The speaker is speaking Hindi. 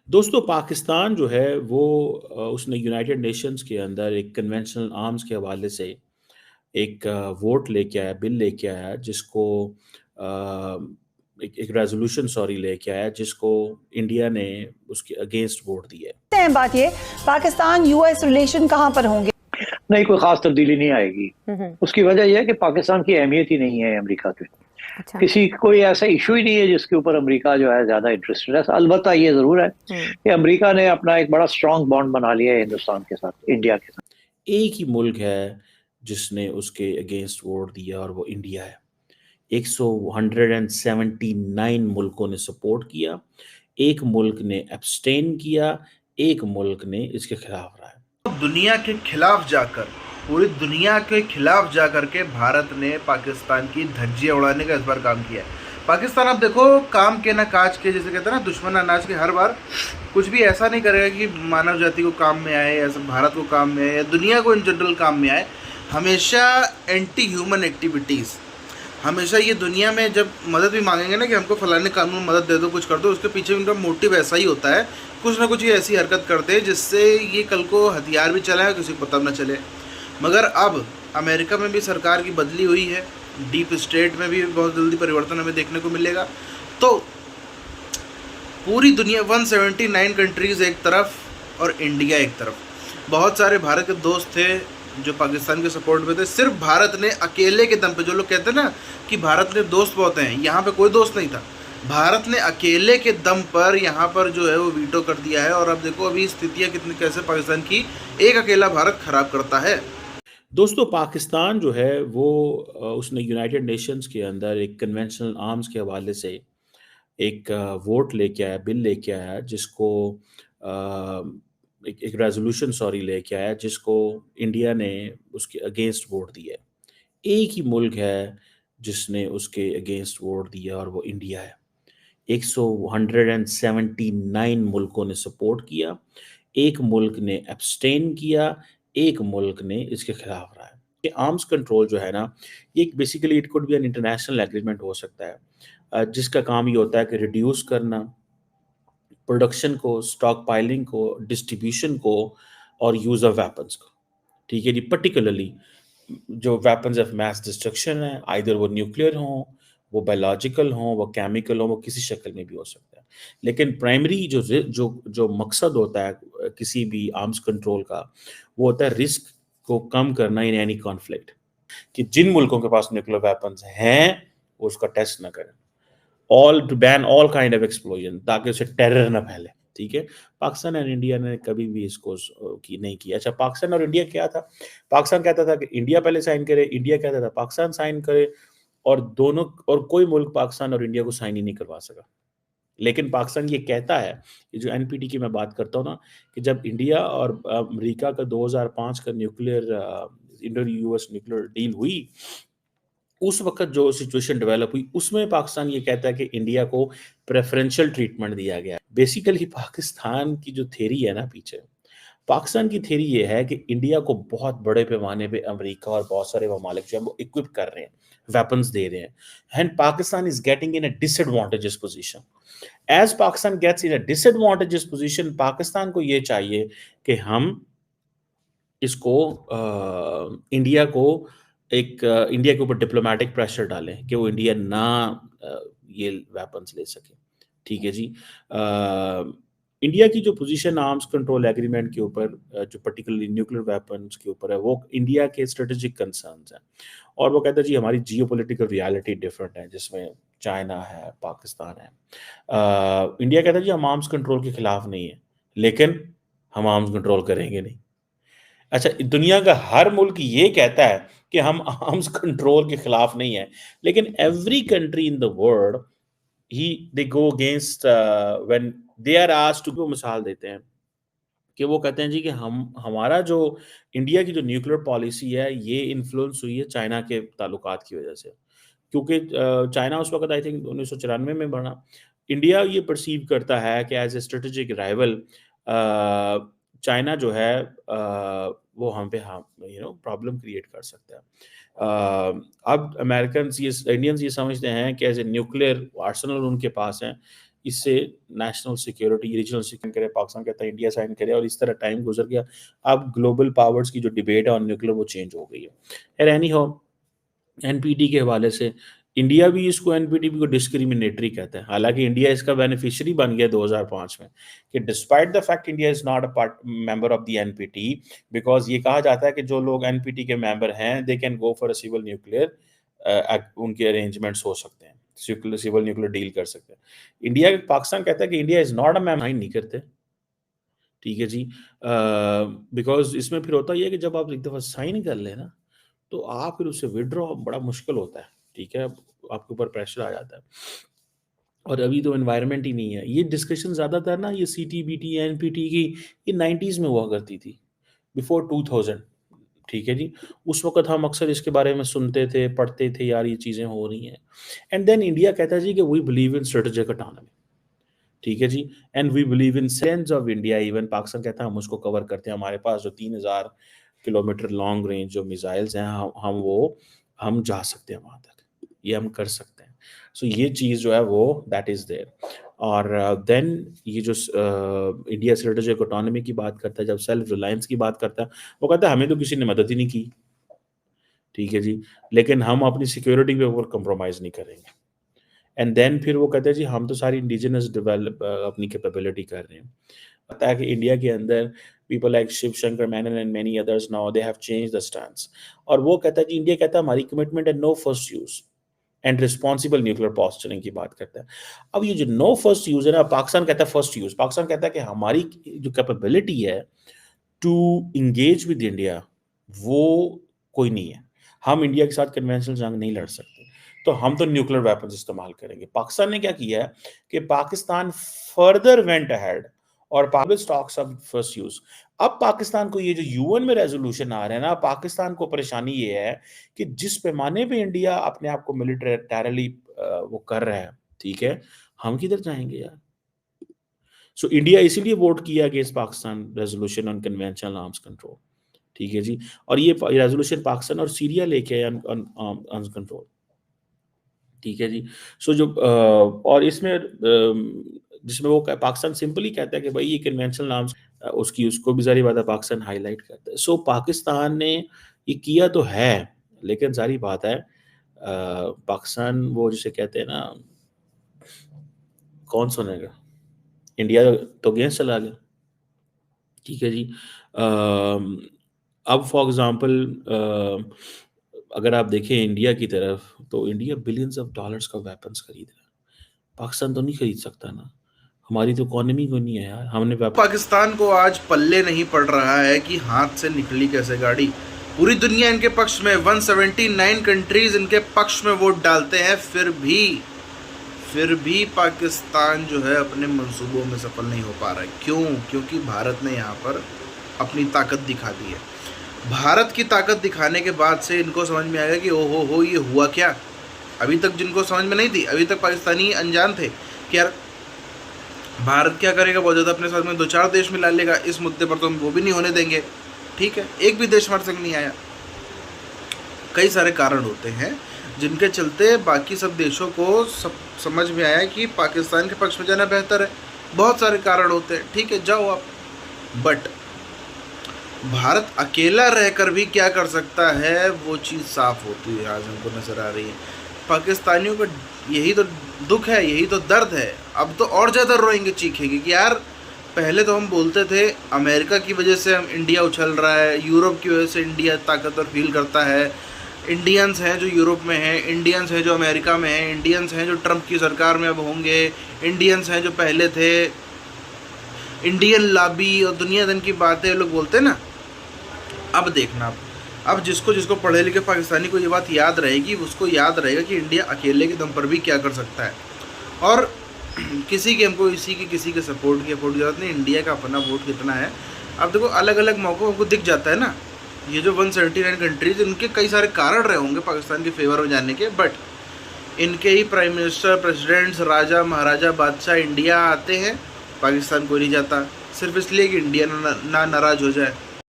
दोस्तों पाकिस्तान जो है वो उसने यूनाइटेड नेशंस के अंदर एक कन्वेंशनल आर्म्स के हवाले से एक वोट लेके आया, बिल लेके आया जिसको एक रेजोल्यूशन सॉरी लेके आया जिसको इंडिया ने उसके अगेंस्ट वोट दिया है। हैं बात ये पाकिस्तान यूएस रिलेशन कहां पर होंगे? नहीं, कोई खास तब्दीली नहीं आएगी। उसकी वजह यह है कि पाकिस्तान की अहमियत ही नहीं है अमेरिका के। अच्छा। किसी कोई ऐसा इशू ही नहीं है जिसके ऊपर अमेरिका जो है ज्यादा इंटरेस्टेड है। अलबत्ता ये जरूर है कि अमेरिका ने अपना एक बड़ा स्ट्रांग बॉन्ड बना लिया है हिंदुस्तान के साथ, इंडिया के साथ। एक ही मुल्क है जिसने उसके अगेंस्ट वोट दिया और वो इंडिया है। 179 मुल्कों ने सपोर्ट किया, एक मुल्क ने एब्सटेन किया, एक मुल्क ने इसके खिलाफ रहा है। दुनिया के खिलाफ जाकर, पूरी दुनिया के खिलाफ जाकर के भारत ने पाकिस्तान की धज्जियां उड़ाने का इस बार काम किया है। पाकिस्तान आप देखो, काम के ना काज के, जैसे कहते हैं ना, दुश्मन अनाज के, हर बार कुछ भी ऐसा नहीं करेगा कि मानव जाति को काम में आए या भारत को काम में आए या दुनिया को इन जनरल काम में आए। हमेशा एंटी ह्यूमन एक्टिविटीज़, हमेशा ये दुनिया में जब मदद भी मांगेंगे ना कि हमको फलाने कानून मदद दे दो, कुछ कर दो, उसके पीछे उनका मोटिव ऐसा ही होता है, कुछ ना कुछ ये ऐसी हरकत करते हैं जिससे ये कल को हथियार भी चलाए, किसी को पता ना चले। मगर अब अमेरिका में भी सरकार की बदली हुई है, डीप स्टेट में भी बहुत जल्दी परिवर्तन हमें देखने को मिलेगा। तो पूरी दुनिया 179 कंट्रीज़ एक तरफ और इंडिया एक तरफ। बहुत सारे भारत के दोस्त थे जो पाकिस्तान के सपोर्ट में थे। सिर्फ भारत ने अकेले के दम पे, जो लोग कहते हैं ना कि भारत ने दोस्त बहुत हैं, यहाँ पे कोई दोस्त नहीं था। भारत ने अकेले के दम पर यहाँ पर जो है वो वीटो कर दिया है। और अब देखो अभी स्थितियाँ कितनी, कैसे पाकिस्तान की एक अकेला भारत खराब करता है। दोस्तों पाकिस्तान जो है वो उसने यूनाइटेड नेशंस के अंदर एक कन्वेंशनल आर्म्स के हवाले से एक वोट लेके आया, बिल लेके आया जिसको एक रेजोल्यूशन सॉरी लेके आया जिसको इंडिया ने उसके अगेंस्ट वोट दिया है। एक ही मुल्क है जिसने उसके अगेंस्ट वोट दिया और वो इंडिया है। 179 मुल्कों ने सपोर्ट किया, एक मुल्क ने एब्सटेन किया, एक मुल्क ने इसके खिलाफ रहा है। ये आर्म्स कंट्रोल जो है ना, ये basically it could be an international agreement हो सकता है, जिसका काम ये होता है कि रिड्यूस करना प्रोडक्शन को, स्टॉक पाइलिंग को, डिस्ट्रीब्यूशन को और यूज़ ऑफ वेपन्स को। ठीक है जी, पर्टिकुलरली जो वेपन्स ऑफ मैस डिस्ट्रक्शन है, आइदर वो न्यूक्लियर हों, वो बायोलॉजिकल हों, वो केमिकल हों, वो किसी शक्ल में भी हो सकता है। लेकिन प्राइमरी जो जो जो मकसद होता है किसी भी आर्म्स कंट्रोल का, वो होता है रिस्क को कम करना इन एनी कॉन्फ्लिक्ट, कि जिन मुल्कों के पास न्यूक्लियर वेपन्स हैं वो उसका टेस्ट ना करें, all to ban all kind of explosion, ताकि उसे टेरर ना फैले। ठीक है, पाकिस्तान और इंडिया ने कभी भी इसको की नहीं किया। अच्छा, पाकिस्तान और इंडिया क्या था? पाकिस्तान कहता था कि इंडिया पहले साइन करे, इंडिया कहता था पाकिस्तान साइन करे, और दोनों, और कोई मुल्क पाकिस्तान और इंडिया को साइन ही नहीं करवा सका। लेकिन पाकिस्तान ये कहता है, ये जो एनपीटी की मैं बात करता हूँ ना, कि जब इंडिया और अमेरिका का 2005 का nuclear Indo US nuclear deal हुई, उस वक़्त जो सिचुएशन डेवलप हुई, उसमें पाकिस्तान ये कहता है कि इंडिया को प्रेफ़रेंशियल ट्रीटमेंट दिया गया है। बेसिकली पाकिस्तान की जो थ्योरी है ना पीछे, पाकिस्तान की थ्योरी ये है कि इंडिया को बहुत बड़े पैमाने पे अमेरिका और बहुत सारे ममालिक जो हैं वो इक्विप कर रहे हैं, वेपन्स दे रहे हैं, and Pakistan is getting in a disadvantages position. As Pakistan gets in a disadvantages position, Pakistan को ये चाहिए कि हम इसको इंडिया को इंडिया के ऊपर डिप्लोमेटिक प्रेशर डालें कि वो इंडिया ना ये वेपन्स ले सके। ठीक है जी। इंडिया की जो पोजीशन आर्म्स कंट्रोल एग्रीमेंट के ऊपर जो पर्टिकुलरली न्यूक्लियर वेपन्स के ऊपर है, वो इंडिया के स्ट्रेटेजिक कंसर्न्स हैं, और वो कहता है जी हमारी जियोपॉलिटिकल रियलिटी डिफरेंट है, जिसमें चाइना है, पाकिस्तान है। इंडिया कहता है जी हम आर्म्स कंट्रोल के खिलाफ नहीं है, लेकिन हम आर्म्स कंट्रोल करेंगे नहीं। अच्छा, दुनिया का हर मुल्क ये कहता है कि हम आर्म्स कंट्रोल के खिलाफ नहीं है, लेकिन every country in the world he they go against when they are asked to, मिसाल देते हैं कि वो कहते हैं जी कि हम हमारा जो इंडिया की जो न्यूक्लियर पॉलिसी है, ये इन्फ्लुएंस हुई है चाइना के ताल्लुकात की वजह से, क्योंकि चाइना उस वक्त आई थिंक 1994 में बना। इंडिया ये परसीव करता है कि as a strategic rival China जो है वो हम पे हम प्रॉब्लम क्रिएट कर सकता है। अब अमेरिकन ये इंडियंस ये समझते हैं कि एज ए न्यूक्लियर आर्सेनल उनके पास है, इससे नेशनल सिक्योरिटी, रीजनल सिक्योरिटी करे, पाकिस्तान कहता है इंडिया साइन करे, और इस तरह टाइम गुजर गया। अब ग्लोबल पावर्स की जो डिबेट है ऑन न्यूक्लियर वो चेंज हो गई है। एनी हाउ, एनपीटी के हवाले से इंडिया भी इसको एनपीटी को डिस्क्रिमिनेटरी कहता है, हालांकि इंडिया इसका बेनिफिशियरी बन गया 2005 में कि despite the fact India is not a part member of the NPT, because ये कहा जाता है कि जो लोग एनपीटी के मेंबर हैं they can go for a civil nuclear, उनके अरेंजमेंट्स हो सकते हैं, सिविल न्यूक्लियर डील कर सकते हैं। इंडिया, पाकिस्तान कहता है कि India is not a member, नहीं करते, ठीक है जी, बिकॉज इसमें फिर होता है कि जब आप एक दफ़ा साइन कर लेना तो आप फिर उससे विड्रॉ बड़ा मुश्किल होता है, ठीक है, आपके ऊपर प्रेशर आ जाता है। और अभी तो एनवायरनमेंट ही नहीं है। ये डिस्कशन ज़्यादातर ना ये सीटीबीटी, एनपीटी की ये 90s में हुआ करती थी, बिफोर 2000, ठीक है जी। उस वक्त हम अक्सर इसके बारे में सुनते थे, पढ़ते थे, यार ये चीज़ें हो रही हैं। एंड देन इंडिया कहता है जी कि we believe in strategic autonomy, ठीक है जी, and we believe in sense of India. Even Pakistan कहता है हम उसको कवर करते हैं, हमारे पास जो 3000 किलोमीटर लॉन्ग रेंज जो मिसाइल्स हैं, हम जा सकते हैं वहाँ तक, ये हम कर सकते हैं। सो ये चीज़ जो है वो दैट इज़ देयर। और देन ये जो इंडिया स्ट्रेटेजिक ऑटोनॉमी की बात करता है, जब सेल्फ रिलायंस की बात करता है, वो कहता है हमें तो किसी ने मदद ही नहीं की, ठीक है जी, लेकिन हम अपनी सिक्योरिटी के ऊपर कंप्रोमाइज़ नहीं करेंगे। एंड देन फिर वो कहते हैं जी हम तो सारी इंडिजिनस डेवलप अपनी कैपेबिलिटी कर रहे हैं। पता है कि इंडिया के अंदर people like Shiv Shankar Menon and many others now they have change the stance, और वो कहता है जी इंडिया कहता है हमारी कमिटमेंट है no first use and responsible nuclear posturing की बात करता है। अब ये जो नो फर्स्ट यूज है ना, पाकिस्तान कहता है फर्स्ट यूज। पाकिस्तान कहता है कि हमारी जो कैपेबिलिटी है टू इंगेज विद इंडिया वो कोई नहीं है, हम इंडिया के साथ कन्वेंशनल जंग नहीं लड़ सकते, तो हम तो न्यूक्लियर वेपन्स इस्तेमाल करेंगे। पाकिस्तान ने क्या किया है कि पाकिस्तान फर्दर वेंट अहेड और Pakistan stocks of first use. अब पाकिस्तान को ये जो यूएन में रेजोल्यूशन आ रहे हैं ना, पाकिस्तान को परेशानी ये है कि जिस पैमाने पे इंडिया अपने आप को मिलिटरीली वो कर रहा है, ठीक है, हम किधर जाएंगे यार। सो इंडिया इसीलिए वोट किया against Pakistan resolution on conventional arms control, ठीक है जी, और ये रेजोल्यूशन पाकिस्तान और सीरिया लेके आए आर्म्स कंट्रोल, ठीक है जी। सो जो और इसमें जिसमें वो पाकिस्तान सिंपली कहता है कि भाई ये कन्वेंशनल आर्म्स, उसको भी जारी बात है पाकिस्तान हाईलाइट करता है। सो पाकिस्तान ने ये किया तो है, लेकिन सारी बात है पाकिस्तान वो जिसे कहते हैं ना, कौन सुनेगा, इंडिया तो अगेंस्ट चला गया, ठीक है जी। अब फॉर एग्जांपल अगर आप देखें इंडिया की तरफ, तो इंडिया बिलियंस ऑफ डॉलर्स का वेपन्स खरीद रहा है, पाकिस्तान तो नहीं खरीद सकता ना, हमारी तो इकोनॉमी को नहीं है यार, हमने पाकिस्तान को आज पल्ले नहीं पड़ रहा है कि हाथ से निकली कैसे गाड़ी। पूरी दुनिया इनके पक्ष में, 179 कंट्रीज इनके पक्ष में वोट डालते हैं, फिर भी पाकिस्तान जो है अपने मंसूबों में सफल नहीं हो पा रहा है। क्यों? क्योंकि भारत ने यहाँ पर अपनी ताकत दिखा दी है। भारत की ताकत दिखाने के बाद से इनको समझ में आएगा कि ओहो हो ये हुआ क्या। अभी तक जिनको समझ में नहीं थी, अभी तक पाकिस्तानी अनजान थे कि यार भारत क्या करेगा, बहुत ज़्यादा अपने साथ में 2-4 देश मिला लेगा, इस मुद्दे पर तो हम वो भी नहीं होने देंगे, ठीक है, एक भी देश हमारे संग नहीं आया। कई सारे कारण होते हैं जिनके चलते बाकी सब देशों को समझ में आया कि पाकिस्तान के पक्ष में जाना बेहतर है। बहुत सारे कारण होते हैं, ठीक है, जाओ आप, बट भारत अकेला रहकर भी क्या कर सकता है वो चीज़ साफ होती हुई आज हमको नज़र आ रही है। पाकिस्तानियों का यही तो दुख है, यही तो दर्द है। अब तो और ज़्यादा रोएंगे, चीखेंगे कि यार पहले तो हम बोलते थे अमेरिका की वजह से हम इंडिया उछल रहा है, यूरोप की वजह से इंडिया ताकतवर फील करता है, इंडियंस हैं जो यूरोप में हैं, इंडियंस हैं जो अमेरिका में हैं, इंडियंस हैं जो ट्रंप की सरकार में अब होंगे, इंडियंस हैं जो पहले थे, इंडियन लॉबी और दुनिया दिन की बातें लोग बोलते हैं ना। अब देखना, अब जिसको पढ़े लिखे पाकिस्तानी को ये बात याद रहेगी, उसको याद रहेगा कि इंडिया अकेले के दम पर भी क्या कर सकता है, और किसी के सपोर्ट की जरूरत नहीं। इंडिया का अपना वोट कितना है अब देखो, अलग अलग मौक़ों को दिख जाता है ना। ये जो 179 कंट्रीज, इनके कई सारे कारण रहे होंगे पाकिस्तान के फेवर में जाने के, बट इनके ही प्राइम मिनिस्टर, प्रेसिडेंट्स, राजा महाराजा बादशाह इंडिया आते हैं, पाकिस्तान कोई नहीं जाता, सिर्फ इसलिए कि इंडिया ना नाराज़ हो जाए।